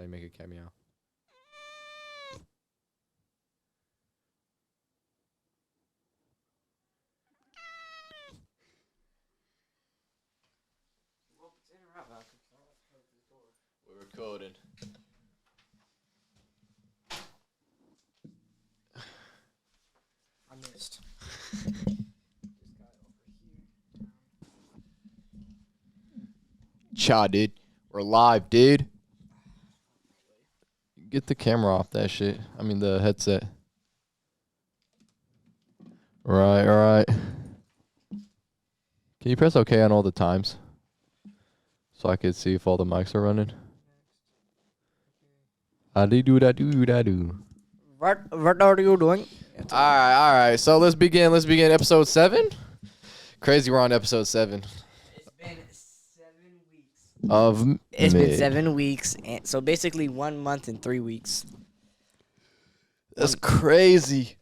you make a cameo. We're recording. I missed. Cha, dude. We're live, dude. Get the camera off that shit. I mean, the headset. Right. Can you press OK on all the times? So I could see if all the mics are running. Do. What are you doing? All right. So let's begin. Episode 7. Crazy, we're on episode 7 It's been 7 weeks. of It's May. been 7 weeks, and so basically 1 month and 3 weeks. That's crazy.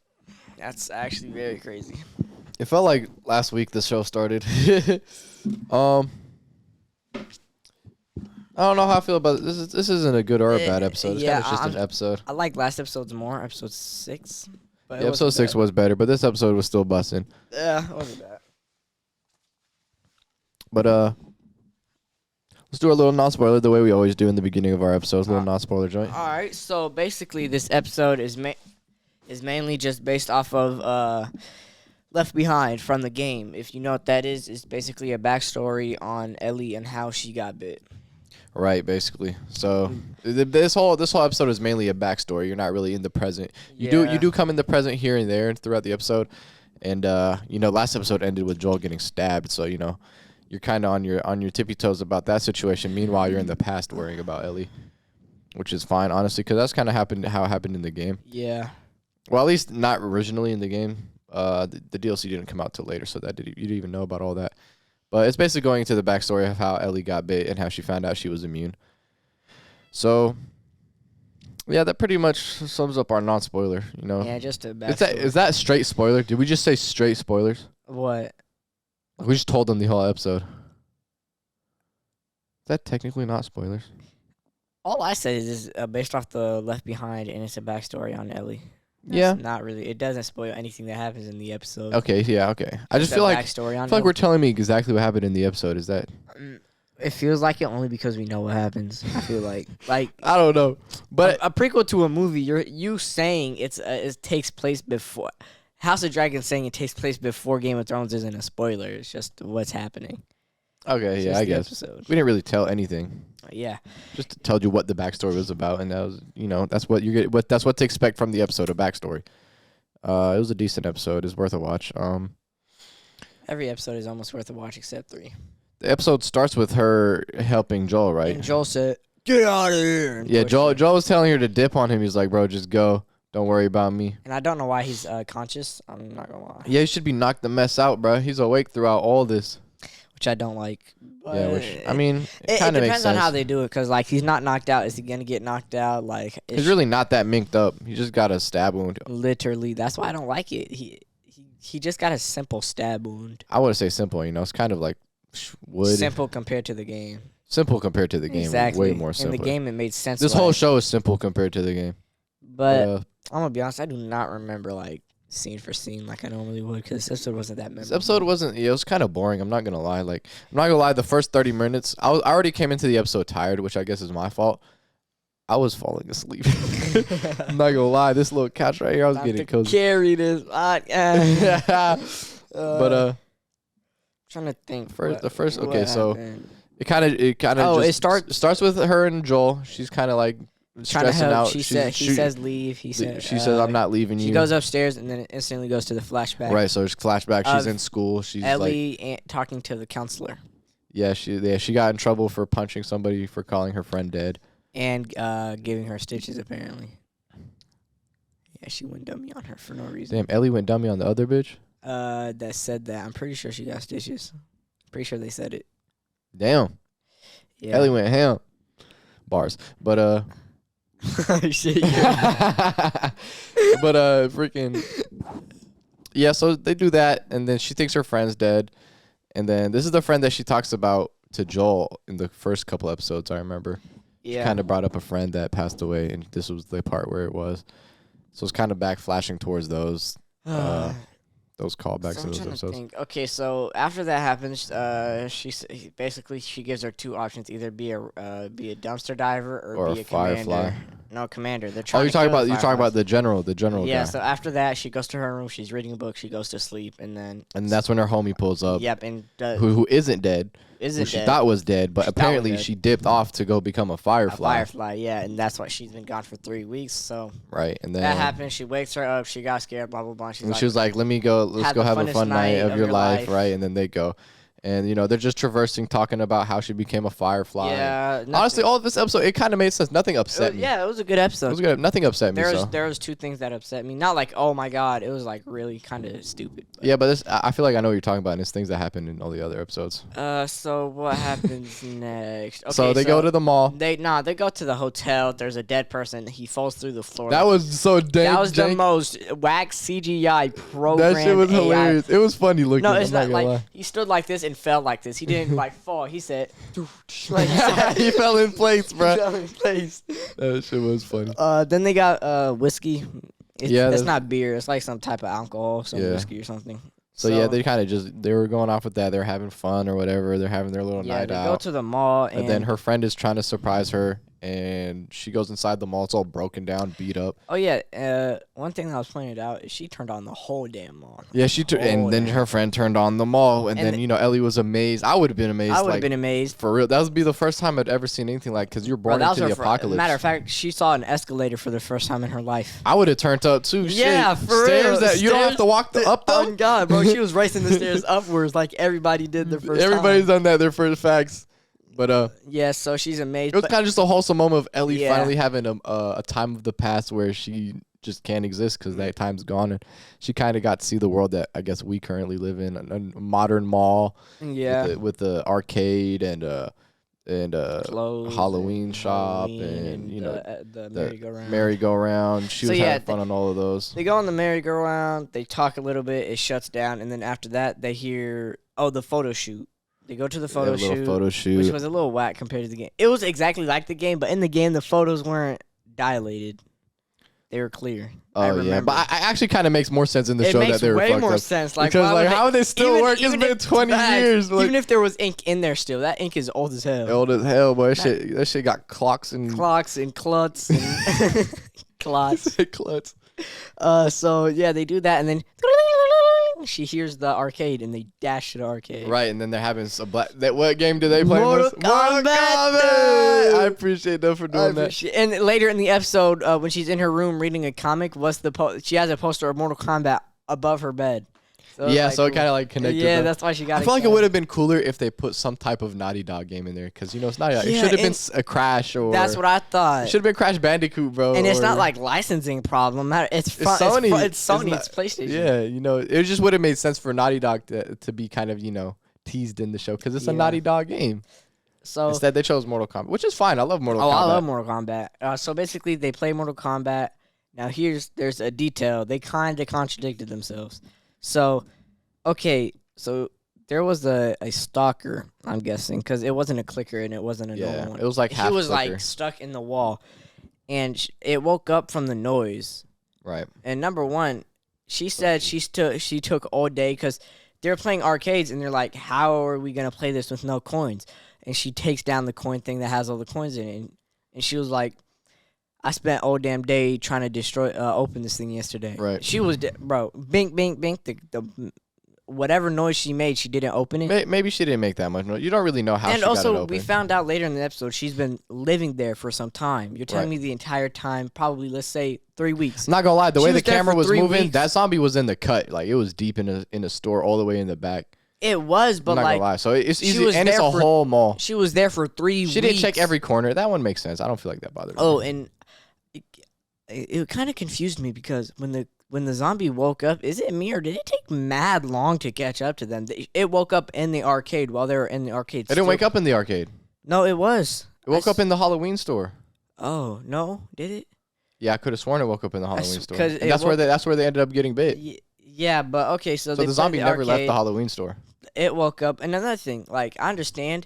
That's actually very crazy. It felt like last week the show started. I don't know how I feel about this. This isn't a good or a bad episode. It's yeah, kind of just an episode. I like last episode's more, episode 6. But Yeah, episode 6 was better, but this episode was still busting. Yeah, it wasn't bad. But let's do a little non-spoiler the way we always do in the beginning of our episodes. A little non-spoiler joint. All right, so basically this episode is mainly just based off of Left Behind from the game. If you know what that is, it's basically a backstory on Ellie and how she got bit. Right, basically. So this whole episode is mainly a backstory. You're not really in the present. You do come in the present here and there throughout the episode, and last episode ended with Joel getting stabbed. So you're kind of on your tippy toes about that situation. Meanwhile, you're in the past worrying about Ellie, which is fine, honestly, because that's kind of how it happened in the game. Yeah. Well, at least not originally in the game. The DLC didn't come out till later, so you didn't even know about all that. But it's basically going into the backstory of how Ellie got bit and how she found out she was immune. So, yeah, that pretty much sums up our non-spoiler, Yeah, just a backstory. Is that straight spoiler? Did we just say straight spoilers? What? We just told them the whole episode. Is that technically not spoilers? All I said is based off the Left Behind, and it's a backstory on Ellie. Yeah. Not really. It doesn't spoil anything that happens in the episode. Okay, yeah, okay. I just It's a feel like backstory on we're telling me exactly what happened in the episode. Is that... It feels like it only because we know what happens. I feel like I don't know, but a prequel to a movie. You saying it takes place before House of Dragons saying it takes place before Game of Thrones isn't a spoiler. It's just what's happening. Okay, It's yeah, just I the guess episode. we didn't really tell anything. Yeah, Just to tell you what the backstory was about, and that was, that's what you get. That's what to expect from the episode, a backstory. It was a decent episode. It's worth a watch. every episode is almost worth a watch except 3. The episode starts with her helping Joel, right? And Joel said, "Get out of here!" and Yeah, pushed Joel. her. Joel was telling her to dip on him. He's like, "Bro, just go. Don't worry about me." And I don't know why he's conscious. I'm not gonna lie. Yeah, he should be knocked the mess out, bro. He's awake throughout all this. Which I don't like. Yeah, which I mean, it It kind of makes depends sense. on how they do it, because he's not knocked out. Is he gonna get knocked out? He's really not that minked up. He just got a stab wound. literally. That's why I don't like it. He just got a simple stab wound. I wouldn't say simple. It's kind of like wood. Simple compared to the game. Simple compared to the game. Exactly. Way more simple. In the game, it made sense. This whole show is simple compared to the game. But I'm gonna be honest. I do not remember scene for scene like I normally would, because this episode wasn't that memorable. This episode wasn't. Yeah, it was kind of boring. I'm not gonna lie. I'm not gonna lie. The first 30 minutes, I already came into the episode tired, which I guess is my fault. I was falling asleep. I'm not gonna lie. This little couch right here, I was Time getting to cozy. carry this. But trying to think. the first. what Okay, so happened. it kind of. Oh, just it starts with her and Joel. She's kind of like trying to stressing help. out. He says leave. He said she says I'm not leaving you. She goes upstairs and then it instantly goes to the flashback. Right, so there's flashback. She's Of in school. She's Ellie talking to the counselor she got in trouble for punching somebody for calling her friend dead. and giving her stitches apparently. Yeah, she went dummy on her for no reason. Damn, Ellie went dummy on the other bitch. That said that. I'm pretty sure she got stitches. Pretty sure they said it. Damn, Yeah. Ellie went ham. Bars, but Shit, but freaking yeah. So they do that, and then she thinks her friend's dead, and then this is the friend that she talks about to Joel in the first couple episodes. I remember. She kind of brought up a friend that passed away, and this was the part where it was. So it's kind of back flashing towards those callbacks in those episodes. Okay, so after that happens, she gives her two options: either be a dumpster diver or be a firefly. Commander. No, commander. They're trying. You're talking about the general. Yeah. Guy. So after that, she goes to her room. She's reading a book. She goes to sleep, and that's when her homie pulls up. Yep, and who isn't dead. Who she thought was dead, but apparently she dipped off to go become a firefly. Yeah, and that's why she's been gone for 3 weeks. So right, and then that happened. She wakes her up. She got scared. Blah blah blah. She was like, "Let's go have a fun night of your life," right? And then they go. And, they're just traversing, talking about how she became a firefly. Yeah. Honestly, all of this episode, it kind of made sense. Nothing upset me. Yeah, it was a good episode. It was good. Nothing upset me. There was two things that upset me. Not like, oh, my God. It was, like, really kind of stupid. Yeah, but I feel like I know what you're talking about, and it's things that happen in all the other episodes. So what happens next? Okay, so they go to the mall. They go to the hotel. There's a dead person. He falls through the floor. That was so dead. That was the most wax CGI program. That shit was hilarious. It was funny looking. No, it's not like he stood like this and fell like this. He didn't like fall. He said, like, he fell in place, bro. He fell in place. That shit was funny. Then they got whiskey. That's not beer. It's like some type of alcohol, whiskey or something. So yeah, they kind of they were going off with that. They're having fun or whatever. They're having their little night out. They go to the mall, and then her friend is trying to surprise her, and she goes inside the mall. It's all broken down, beat up. Oh yeah, one thing that was pointed out is she turned on the whole damn mall. Yeah, and then her friend turned on the mall, and then Ellie was amazed. I would have been amazed. I would have been amazed for real. That would be the first time I'd ever seen anything like, because you're born into the apocalypse. Matter of fact, she saw an escalator for the first time in her life. I would have turned up too. Yeah, shit. For stairs real. That you don't have to walk up them. Oh God, bro, she was racing the stairs upwards like everybody did the first time. Everybody's done that their first facts. But yeah, so she's amazed. It was kind of just a wholesome moment of Ellie finally having a time of the past where she just can't exist because that time's gone, and she kind of got to see the world that I guess we currently live in, a modern mall. Yeah, with the arcade and clothes Halloween shop and the merry-go-round. She was having fun on all of those. They go on the merry-go-round. They talk a little bit. It shuts down, and then after that, they hear the photo shoot. They go to the photo shoot, which was a little whack compared to the game. It was exactly like the game, but in the game, the photos weren't dilated. They were clear. Oh, yeah. But I actually kind of makes more sense in the show that they were fucked up. It makes way more sense. Like, because, how would they still work? It's been 20 years. Even if there was ink in there still, that ink is old as hell. Old as hell, boy. That shit got clocks and cluts and clots. Cluts. So, yeah, they do that, and then she hears the arcade, and they dash to the arcade. Right, and then they're having what game do they play? Mortal Kombat. I appreciate them for doing that. And later in the episode, when she's in her room reading a comic, she has a poster of Mortal Kombat above her bed. So yeah, so it kind of like connected. Yeah, that's why she got. I feel like it would have been cooler if they put some type of Naughty Dog game in there, because it's Naughty Dog. It should have been a Crash or. That's what I thought. It should have been Crash Bandicoot, bro. And it's not like licensing problem. It's Sony. It's Sony. It's PlayStation. Yeah, it just would have made sense for Naughty Dog to be kind of teased in the show, because it's a Naughty Dog game. So instead, they chose Mortal Kombat, which is fine. I love Mortal Kombat. I love Mortal Kombat. So basically, they play Mortal Kombat. Now there's a detail. They kind of contradicted themselves. So. Okay, so there was a stalker, I'm guessing, because it wasn't a clicker and it wasn't a normal one. It was like half She was clicker. like stuck in the wall, and it woke up from the noise. Right. And number one, she said she took all day because they're playing arcades and they're like, how are we gonna play this with no coins? And she takes down the coin thing that has all the coins in it, and she was like, I spent all damn day trying to open this thing yesterday. Right. She was bro, bink, bink, bink. The whatever noise she made, she didn't open it. Maybe she didn't make that much noise. You don't really know how she got it open. And also, we found out later in the episode, she's been living there for some time. You're telling me the entire time, probably, let's say, 3 weeks. I'm not gonna lie, the way the camera was moving, weeks. that zombie was in the cut. Like, it was deep in a store all the way in the back. It was, but I'm not gonna lie. So it's easy, and it's a whole mall. She was there for 3 weeks. She didn't check every corner. That one makes sense. I don't feel like that bothered me. Oh, and it kind of confused me because when the zombie woke up, is it me or did it take mad long to catch up to them? It woke up in the arcade while they were in the arcade. It didn't wake up in the arcade. No, it was. It woke up in the Halloween store. Oh no, did it? Yeah, I could have sworn it woke up in the Halloween store. And that's where they ended up getting bit. Yeah, but okay, so the zombie never left the Halloween store. It woke up, and another thing, like I understand,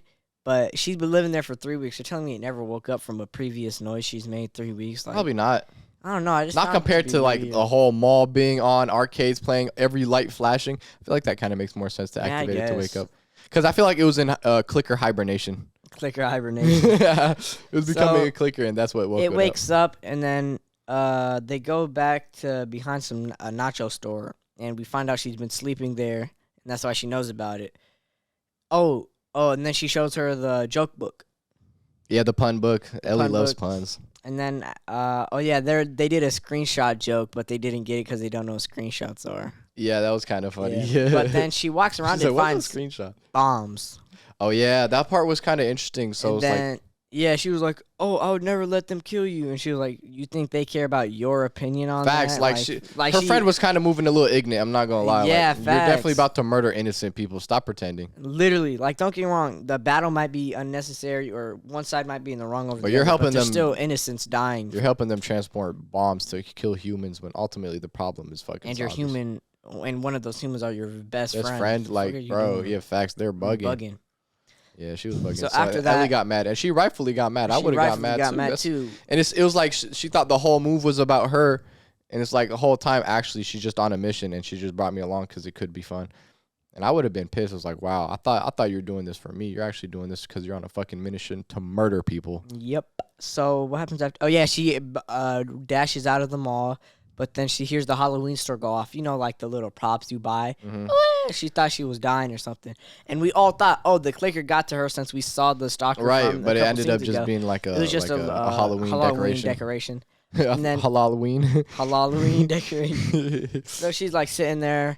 But she's been living there for 3 weeks. You're telling me it never woke up from a previous noise she's made 3 weeks? Like, Probably not. I don't know. I just Not compared to like the whole mall being on, arcades playing, every light flashing. I feel like that kind of makes more sense to activate it to wake up. Because I feel like it was in clicker hibernation. Clicker hibernation. Yeah, it was becoming a clicker, and that's what woke it wakes up, and then they go back to behind some nacho store, and we find out she's been sleeping there, and that's why she knows about it. Oh, and then she shows her the joke book. Yeah, the pun book. Ellie loves puns. And then, they did a screenshot joke, but they didn't get it because they don't know what screenshots are. Yeah, that was kind of funny. Yeah. But then she walks around and finds screenshot bombs. Oh, yeah, that part was kind of interesting. So and then, she was like, "Oh, I would never let them kill you." And she was like, "You think they care about your opinion on facts, that?" Like her friend was kind of moving a little ignorant. I'm not gonna lie. Yeah, like, facts. You're definitely about to murder innocent people. Stop pretending. Literally, like, don't get me wrong. The battle might be unnecessary, or one side might be in the wrong over. But you're helping them. Still innocents dying. You're helping them transport bombs to kill humans when ultimately the problem is fucking. And zombies. your human, and one of those humans are your best friend. Like, bro, yeah, facts. They're bugging. Yeah, she was bugging. So after that, Ellie got mad, and she rightfully got mad. I would have got mad too. And it was like she thought the whole move was about her, and it's like the whole time actually she's just on a mission, and she just brought me along because it could be fun. And I would have been pissed. I was like, wow, I thought you were doing this for me. You're actually doing this because you're on a fucking mission to murder people. Yep. So what happens after? Oh yeah, she dashes out of the mall. But then she hears the Halloween store go off. You know, like the little props you buy. Mm-hmm. She thought she was dying or something. And we all thought, the clicker got to her since we saw the stalker. Right, but it ended up just being like a Halloween decoration. And then Halloween. Halloween decoration. So she's like sitting there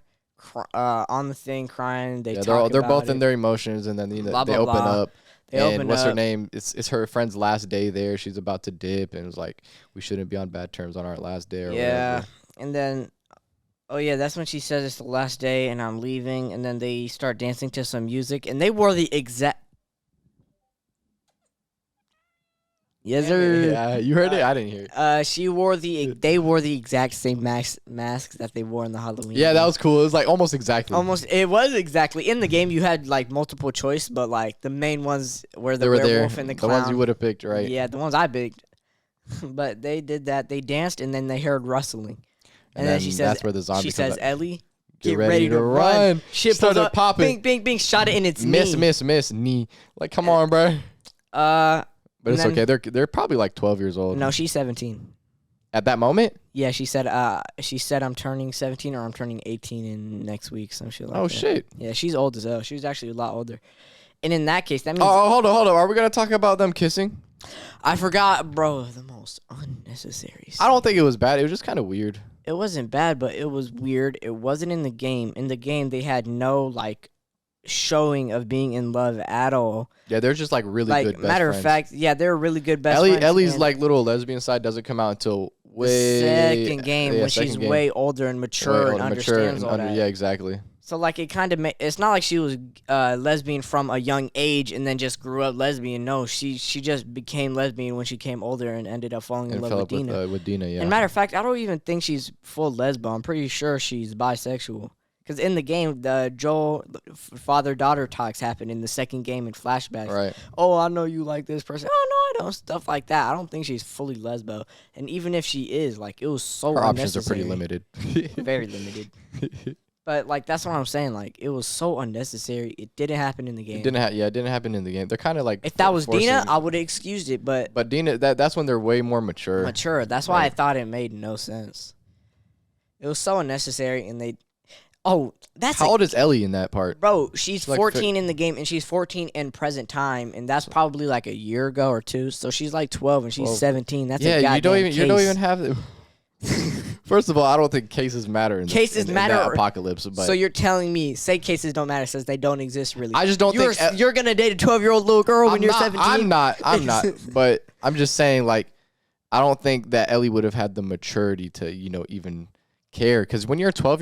on the thing crying. They're both in their emotions, and then they open up. And what's her name? It's her friend's last day there. She's about to dip, and it's like, we shouldn't be on bad terms on our last day or whatever. And then, that's when she says it's the last day and I'm leaving. And then they start dancing to some music, and they wore the exact. Yes, sir. Yeah, you heard it. I didn't hear it. They wore the exact same masks that they wore in the Halloween. Yeah, that was cool. It was like almost exactly. It was exactly. In the game, you had like multiple choice, but like the main ones were the werewolf and the clown. The ones you would have picked, right? Yeah, the ones I picked. But they did that. They danced, and then they heard rustling. And then she says, "That's where the zombie." She says, "Ellie, get ready to run." Shit started popping. Bing, bing, bing. Shot it in its knee. Miss knee. Like, come on, bro. But it's okay. They're probably like 12 years old. No, she's 17. At that moment? Yeah, she said I'm turning 17 or I'm turning 18 in next week. Some shit like that. Oh, shit. Yeah, she's old as hell. She was actually a lot older. And in that case, that means... Oh, hold on. Are we going to talk about them kissing? I forgot, bro. The most unnecessary stuff. I don't think it was bad. It was just kind of weird. It wasn't bad, but it was weird. It wasn't in the game. In the game, they had no, like, showing of being in love at all. Yeah, they're just like really good best matter friends. of fact, yeah, they're really good best friends. Ellie's like little lesbian side doesn't come out until second game when she's way older and mature and understands all that. Yeah, exactly. So like it kind of it's not like she was lesbian from a young age and then just grew up lesbian. No, she just became lesbian when she came older and ended up falling in love with Dina. With Dina, yeah. And matter of fact, I don't even think she's full lesbo. I'm pretty sure she's bisexual. Because in the game, the Joel father-daughter talks happen in the second game in flashbacks. Right. Oh, I know you like this person. Oh, no, I don't. Stuff like that. I don't think she's fully lesbo. And even if she is, like, it was so Her options are pretty limited. Very limited. But, like, that's what I'm saying. Like, it was so unnecessary. It didn't happen in the game. It didn't happen in the game. They're kind of like... If that was Dina, I would have excused it, but... But Dina, that's when they're way more mature. That's why I thought it made no sense. It was so unnecessary, and they... Oh, that's... How old is Ellie in that part? Bro, she's 14 in the game, and she's 14 in present time, and that's probably like a year ago or two. So she's like 12, and she's 17. That's a goddamn case. You don't even have... First of all, I don't think cases matter in the apocalypse. But so you're telling me, say cases don't matter, says they don't exist really. I just don't think... You're going to date a 12-year-old little girl when you're 17? I'm not. But I'm just saying, like, I don't think that Ellie would have had the maturity to, even... care, because when you're 12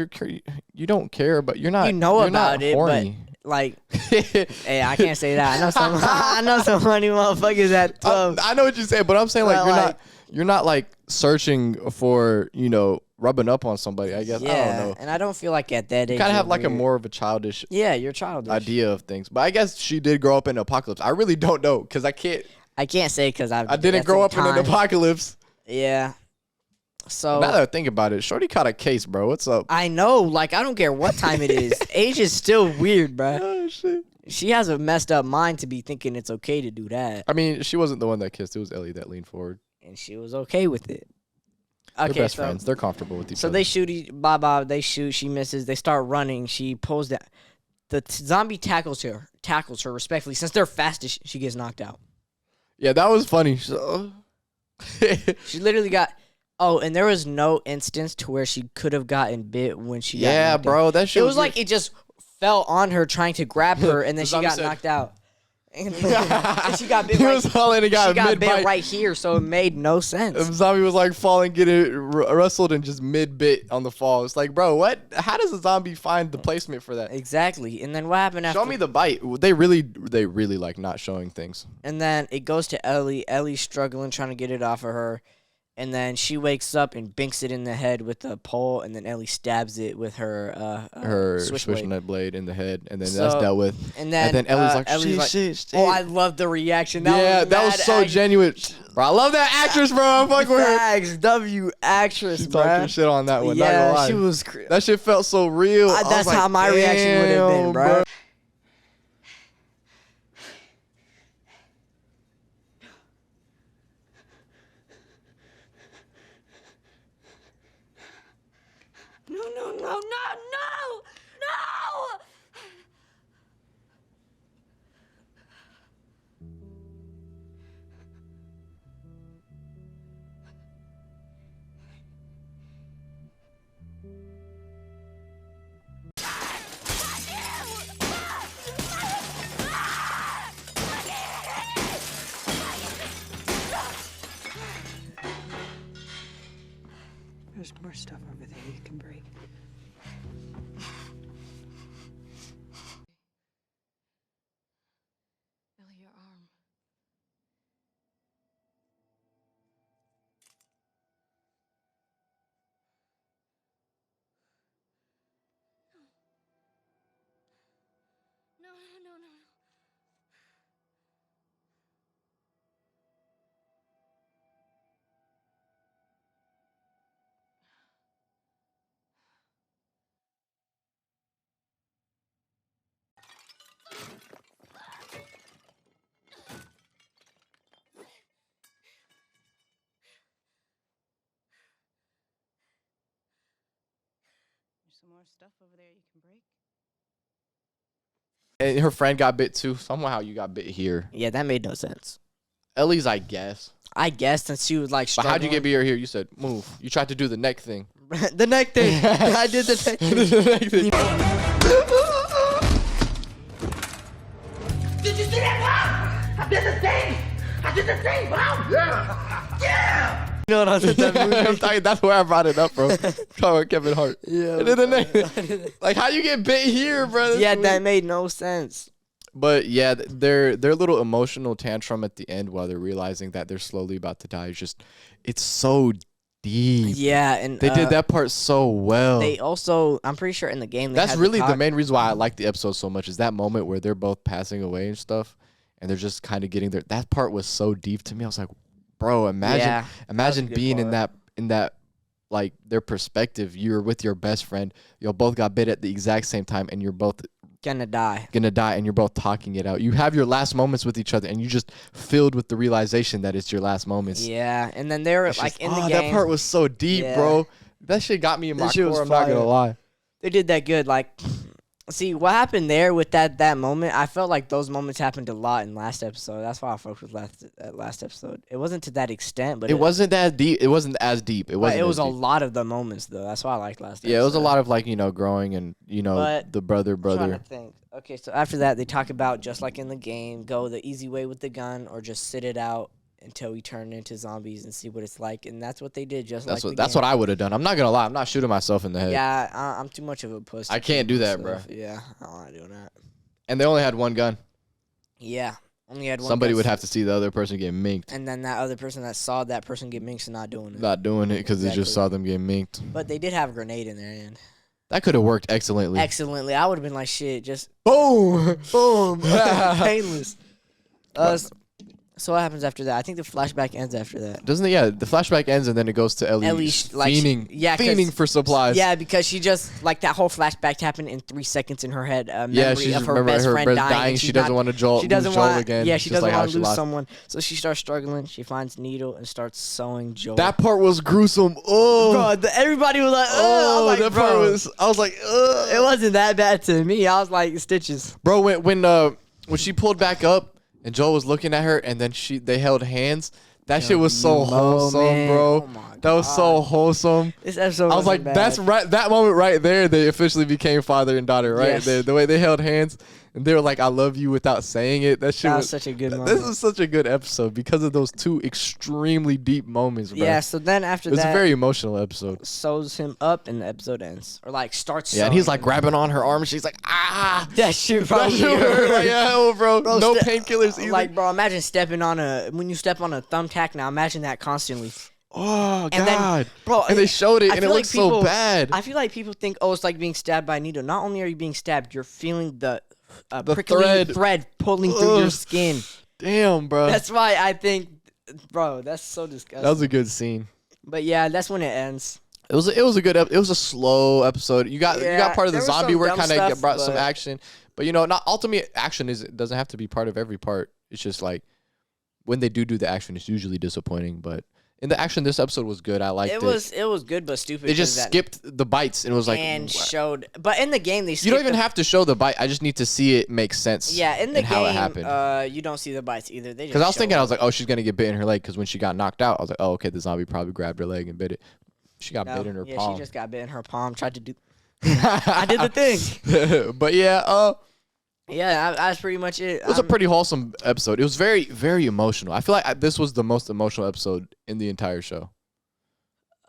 you don't care, but you're not about it horny. But like hey, I can't say that. I know some funny motherfuckers at 12. I know what you're saying, but I'm saying like you're not like searching for rubbing up on somebody, I guess. Yeah, I don't know. and I don't feel like at that age. Kind of have like a weird. more of a childish you're childish idea of things. But I guess she did grow up in an apocalypse. I really don't know because I can't say because I didn't grow up in an apocalypse. Yeah. So now that I think about it, Shorty caught a case, bro. What's up? I know, like I don't care what time it is. Age is still weird, bro. Oh shit. She has a messed up mind to be thinking it's okay to do that. I mean, she wasn't the one that kissed. It was Ellie that leaned forward. And she was okay with it. They're best friends. They're comfortable with each other. So they shoot. They shoot. She misses. They start running. She pulls that. The zombie tackles her respectfully. Since they're fast, she gets knocked out. Yeah, that was funny. She literally got. Oh, and there was no instance to where she could have gotten bit when she got knocked bro, out. that shit It was like it just fell on her trying to grab her, and then she got knocked out. And she got bit. He was falling and got bit right here, so it made no sense. The zombie was like falling, getting wrestled, and just mid-bit on the fall. It's like, bro, what? How does a zombie find the placement for that? Exactly. And then what happened after? Show me the bite. They really like not showing things. And then it goes to Ellie. Ellie's struggling, trying to get it off of her. And then she wakes up and binks it in the head with a pole, and then Ellie stabs it with her switchblade blade in the head, and then that's dealt with. And then Ellie's like, shit. Oh, I love the reaction. That was so genuine. Bro, I love that actress, bro. I'm fucking with her. W actress, bro. She talking shit on that one. Yeah, not gonna lie. she was. That shit felt so real. That's how my reaction would have been, bro. No. There's more stuff over there you can break. Ellie, your arm. No. There's some more stuff over there you can break. And her friend got bit too. Somehow you got bit here. Yeah, that made no sense. Ellie's, I guess. I guessed since she was like But struggling. how'd you get bit here? You said move. You tried to do the neck thing. The neck thing. I did the neck thing. The neck thing. Did you see that, Mom? I did the thing, Mom. Yeah. You know what I was that movie? I'm talking, that's where I brought it up, bro. Talking about Kevin Hart. Yeah. And then the neck. Like, how you get bit here, bro? Yeah, that made no sense. But yeah, their little emotional tantrum at the end while they're realizing that they're slowly about to die is just, it's so deep. Yeah, and they did that part so well. They also, I'm pretty sure in the game, that's really the main reason why I like the episode so much is that moment where they're both passing away and stuff, and they're just kind of getting there. That part was so deep to me. I was like, bro, imagine being in that like their perspective. You're with your best friend. You both got bit at the exact same time, and you're both gonna die, and you're both talking it out. You have your last moments with each other, and you just filled with the realization that it's your last moments. Yeah, and then they're like in the game. That part was so deep, bro. That shit got me in my core. I'm not gonna lie. They did that good. Like, see what happened there with that moment. I felt like those moments happened a lot in last episode. That's why I focused last episode. It wasn't to that extent, but it wasn't that deep. It wasn't as deep. It was a lot of the moments though. That's why I liked last. Yeah, episode. it was a lot of like growing and the brother. I'm trying to think. Okay, so after that they talk about just like in the game, go the easy way with the gun or just sit it out until we turn into zombies and see what it's like, and that's what they did. That's what I would have done. I'm not gonna lie. I'm not shooting myself in the head. Yeah, I'm too much of a pussy. I can't do that, bro. Yeah, I don't want to do that. And they only had one gun. Yeah. Only had one. Somebody guess. would have to see the other person get minked. And then that other person that saw that person get minked is not doing it. Not doing it because they just saw them get minked. But they did have a grenade in there, and That could have worked excellently. excellently. I would have been like, shit, just Boom. boom, painless. So what happens after that? I think the flashback ends after that. Doesn't it? Yeah, the flashback ends and then it goes to Ellie, fiending, fiending for supplies. Yeah, because she just like that whole flashback happened in 3 seconds in her head. Yeah, she's of her remember best her friend best dying. dying. She doesn't want to lose Joel again. Yeah, she just doesn't like how want to she lose lost. someone. So she starts struggling. She finds Needle and starts sewing Joel. That part was gruesome. Oh, bro, everybody was like, oh, I was like, that part bro, was. I was like, it wasn't that bad to me. I was like, stitches. bro, when she pulled back up and Joel was looking at her and then they held hands. That shit was so wholesome, bro. Oh my that was so wholesome. This episode I was like, bad. that's right. That moment right there, they officially became father and daughter, right? Yes. The way they held hands and they were like, I love you without saying it. That shit That was such a good moment. This is such a good episode because of those two extremely deep moments, bro. Yeah, so then after It was that, a very emotional episode. sews him up and the episode ends. Or like starts Yeah, and he's sewing like him. grabbing on her arm. She's like, ah. That shit That probably shit hurt. Like, yeah, oh, bro. Bro, No painkillers either. Like, bro, imagine stepping on when you step on a thumbtack now, imagine that constantly. oh, And God. then, bro, and they showed it, I and it feel looks like people- so bad. I feel like people think, oh, it's like being stabbed by a needle. Not only are you being stabbed, you're feeling the The prickly thread. thread pulling through your Ugh. skin. Damn, bro. That's why I think, bro, that's so disgusting. That was a good scene. But yeah, that's when it ends. It was a good it was a slow episode. You got part of the there was zombie some where dumb kind of stuff, brought some but- action, but not ultimate action doesn't have to be part of every part. It's just like when they do the action, it's usually disappointing. But in the action, this episode was good. I liked it. It was good but stupid. They just 'cause that- skipped the bites and it was like and showed, but in the game they skipped you don't even have to show the bite. I just need to see it make sense. Yeah, in the and game, how it happened. you don't see the bites either. They Because I was show thinking, I it. was like, oh, she's gonna get bit in her leg. Because when she got knocked out, I was like, oh, okay, the zombie probably grabbed her leg and bit it. She got bit in her yeah, palm. she just got bit in her palm. Tried to do. I did the thing. But yeah, Yeah, that's pretty much it. it was a pretty wholesome episode. It was very, very emotional. I feel like this was the most emotional episode in the entire show.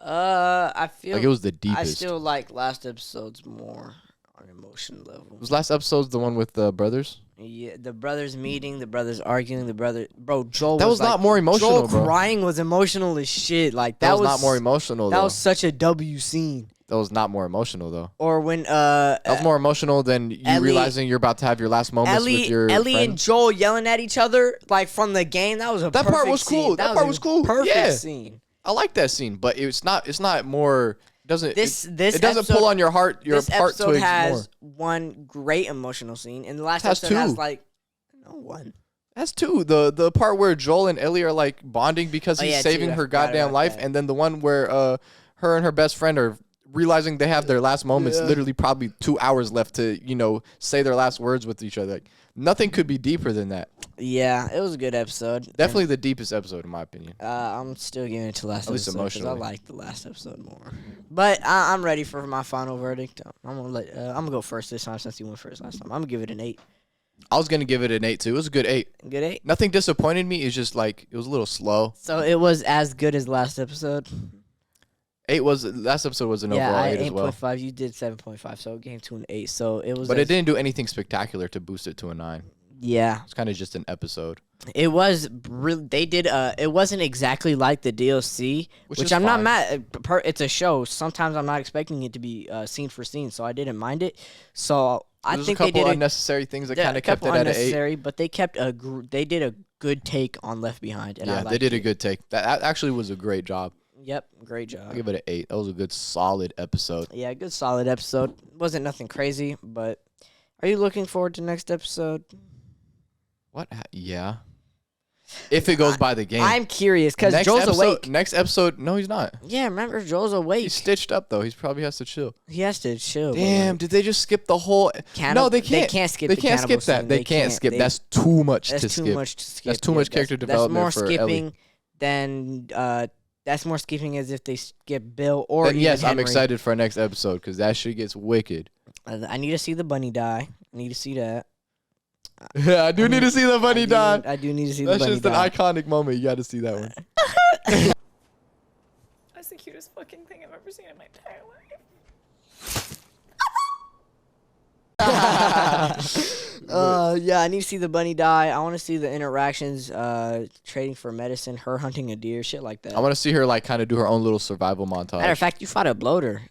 I feel Like it was the deepest. I still like last episode's more on emotion level. Was last episode the one with the brothers? Yeah, the brothers meeting, the brothers arguing, bro. Joel. That was like, not more emotional, Joel bro. crying was emotional as shit. Like That was not more emotional, That though. was such a W scene. That was not more emotional, though. Or when That was more emotional than you Ellie- realizing you're about to have your last moments with your Ellie friend. and Joel yelling at each other like from the game. That was a That part perfect was cool. scene. That part was cool. Perfect Yeah. scene. I like that scene, but it's not more. Doesn't This it doesn't episode- pull on your heart, your This heart episode twigs has more. one great emotional scene, and the last Has episode has two. like no one. That's two. The part where Joel and Ellie are like bonding because Oh, he's yeah, saving too. I her forgot goddamn about life, that. and then the one where her and her best friend are realizing they have their last moments, Yeah. literally probably 2 hours left to say their last words with each other. Like, nothing could be deeper than that. Yeah, it was a good episode. Definitely the deepest episode in my opinion. I'm still giving it to last At least episode because I emotionally. like the last episode more. But I'm ready for my final verdict. I'm gonna go first this time since you went first last time. I'm gonna give it an 8. I was gonna give it an 8 too. It was a good 8. Good 8. Nothing disappointed me. It's just like it was a little slow. So it was as good as last episode. 8 was last episode was an Yeah, overall I 8 as well. 8.5. You did 7.5. So it came to an 8. So it was. But it didn't do anything spectacular to boost it to a 9. Yeah, It's kind of just an episode. it was. They did. It wasn't exactly like the DLC, Which which is I'm not fine. mad. It's a show. Sometimes I'm not expecting it to be scene for scene, so I didn't mind it. So I There's think a they couple did unnecessary things that yeah, kind a of kept it couple at an 8. unnecessary, but they kept they did a good take on Left Behind, and I Yeah, liked they did a it. good take. That actually was a great job. Yep, great job. I'll give it an 8. That was a good, solid episode. Yeah, good solid episode. Wasn't nothing crazy, but are you looking forward to next episode? What? Yeah. If it goes by the game. I'm curious because Next Joel's episode, awake. Next episode, no, he's not. Yeah, remember Joel's awake. He's stitched up though. He probably has to chill. He has to chill. but, Damn, like, did they just skip the whole? Cannibal- No, they can't. They can't skip. They the can't cannibal skip that. scene. They can't skip. they- That's too much That's to too skip. much to skip. That's too much character development that's more for Ellie. skipping than that's more skipping as if they skip Bill or Then even yes, I'm Henry. excited for our next episode because that shit gets wicked. I need to see the bunny die. I need to see that. Yeah, I do need to see the bunny die. I do need to see That's the bunny just an die. iconic moment. You got to see that one. That's the cutest fucking thing I've ever seen in my entire life. Yeah, I need to see the bunny die. I want to see the interactions, trading for medicine, her hunting a deer, shit like that. I want to see her like kind of do her own little survival montage. Matter of fact, you fought a bloater.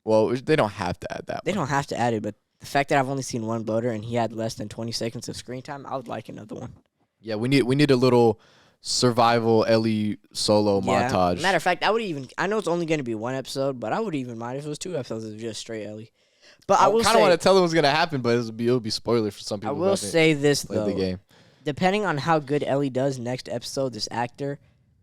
Well, they don't have to add that. They don't have to add it, but the fact that I've only seen one bloater and he had less than 20 seconds of screen time, I would like another one. Yeah, we need a little survival Ellie solo montage. Matter of fact, I know it's only going to be one episode, but I would even mind if it was 2 episodes of just straight Ellie. But I will kind of want to tell them what's gonna happen, but it'll be spoiler for some people. I will say this though, the game. Depending on how good Ellie does next episode, this actor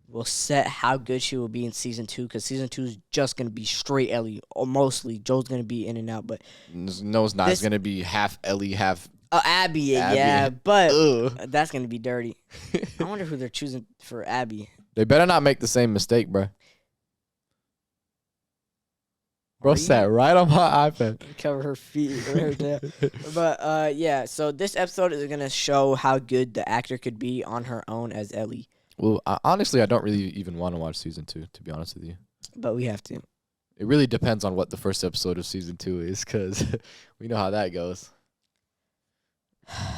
will set how good she will be in season 2. Because season 2 is just gonna be straight Ellie, or mostly Joel's gonna be in and out. But no, it's not. It's gonna be half Ellie, half Abby. Yeah, but that's gonna be dirty. I wonder who they're choosing for Abby. They better not make the same mistake, bro. Bro sat right on my iPad. Cover her feet right there. But yeah, so this episode is gonna show how good the actor could be on her own as Ellie. Well, honestly, I don't really even want to watch season 2, to be honest with you. But we have to. It really depends on what the first episode of season 2 is, because we know how that goes.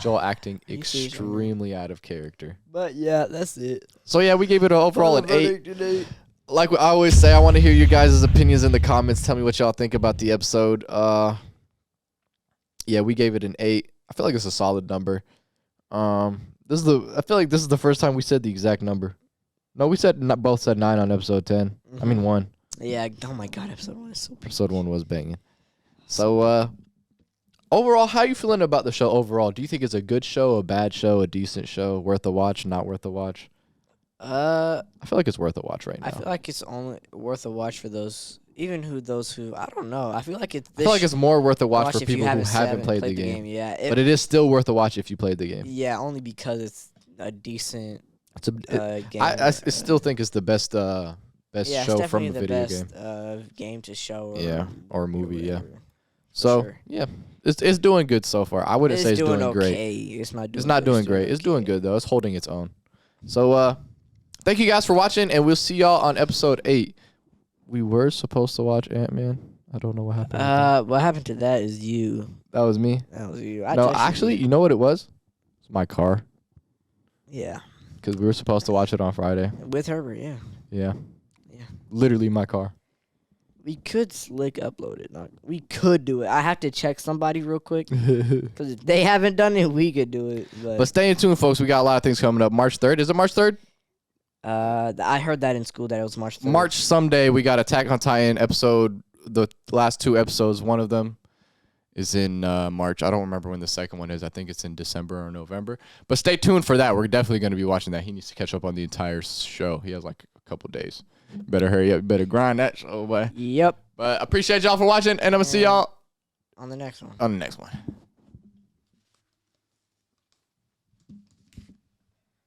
Joel acting extremely out of character. But yeah, that's it. So yeah, we gave it an overall an 8. Like I always say, I want to hear you guys' opinions in the comments. Tell me what y'all think about the episode. Yeah, we gave it an 8. I feel like it's a solid number. I feel like this is the first time we said the exact number. No, we both said 9 on episode 10. Mm-hmm. I mean 1. Yeah. Oh my God, episode 1 is so. Episode 1 was banging. So overall, how are you feeling about the show overall? Do you think it's a good show, a bad show, a decent show, worth a watch, not worth a watch? I feel like it's worth a watch right now. I feel like it's only worth a watch for those who I don't know. I feel like it's. I feel like it's more worth a watch for if people you who haven't played the game. Yeah, but it is still worth a watch if you played the game. Yeah, only because it's a decent game. I still think it's the best show from a video game. Game to show. Or a movie. Yeah. For So sure. yeah, it's doing good so far. I wouldn't say it's doing great. Okay. It's not doing great. It's doing good though. It's holding its own. So thank you guys for watching, and we'll see y'all on episode 8. We were supposed to watch Ant-Man. I don't know what happened. What happened to that is you. That was me. That was you. No, actually, you know what it was? It's my car. Yeah. Because we were supposed to watch it on Friday. With Herbert, yeah. Yeah. Yeah. Literally my car. We could slick upload it. We could do it. I have to check somebody real quick. Because if they haven't done it, we could do it. But stay tuned, folks. We got a lot of things coming up. March 3rd. Is it March 3rd? I heard that in school that it was March 3rd. March someday. We got Attack on Titan episode. The last 2 episodes. One of them is in March. I don't remember when the second one is. I think it's in December or November. But stay tuned for that. We're definitely going to be watching that. He needs to catch up on the entire show. He has like a couple days. Better hurry up. Better grind that show, boy. Yep. But I appreciate y'all for watching, and I'm going to see y'all on the next one. On the next one.